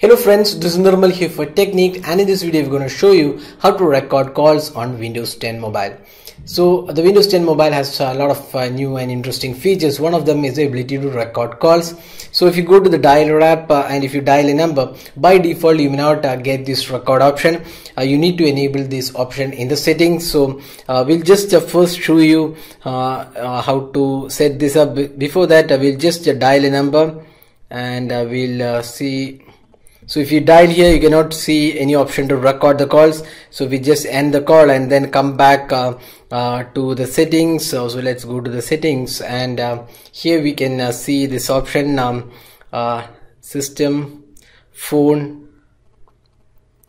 Hello friends, this is Nirmal here for Technique, and in this video we're going to show you how to record calls on Windows 10 Mobile. So the Windows 10 Mobile has a lot of new and interesting features. One of them is the ability to record calls. So if you go to the dialer app and if you dial a number, by default you may not get this record option. You need to enable this option in the settings. So we'll just first show you how to set this up. Before that we'll just dial a number and we'll see. So if you dial here, you cannot see any option to record the calls. So we just end the call and then come back to the settings. So let's go to the settings, and here we can see this option, system, phone.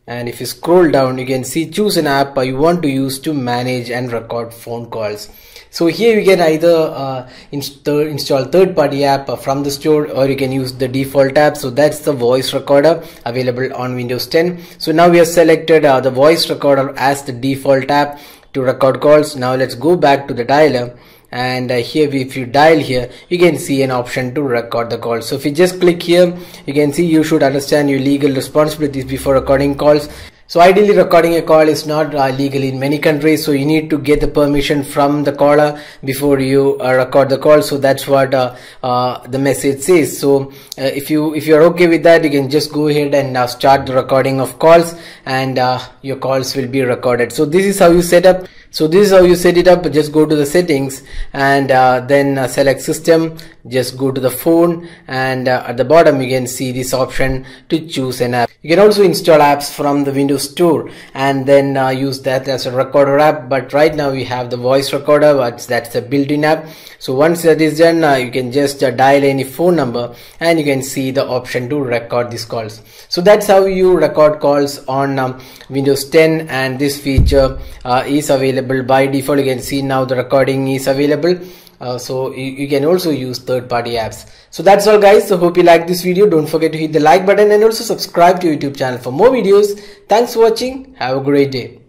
And if you scroll down, you can see choose an app you want to use to manage and record phone calls. So here you can either install third-party app from the store, or you can use the default app. So that's the voice recorder available on Windows 10. So now we have selected the voice recorder as the default app to record calls. Now let's go back to the dialer. And here if you dial here, you can see an option to record the call. So if you just click here, you can see you should understand your legal responsibilities before recording calls. So ideally recording a call is not legal in many countries, so you need to get the permission from the caller before you record the call. So that's what the message says. So if you're okay with that, you can just go ahead and start the recording of calls, and your calls will be recorded. So this is how you set up. So this is how you set it up. Just go to the settings and then select system, just go to the phone, and at the bottom you can see this option to choose an app. You can also install apps from the Windows Store and then use that as a recorder app, but right now we have the voice recorder, but that's a built-in app. So once that is done, you can just dial any phone number and you can see the option to record these calls. So that's how you record calls on Windows 10, and this feature is available by default. You can see now the recording is available. So you can also use third-party apps. So that's all guys. So hope you like this video. Don't forget to hit the like button and also subscribe to YouTube channel for more videos. Thanks for watching. Have a great day.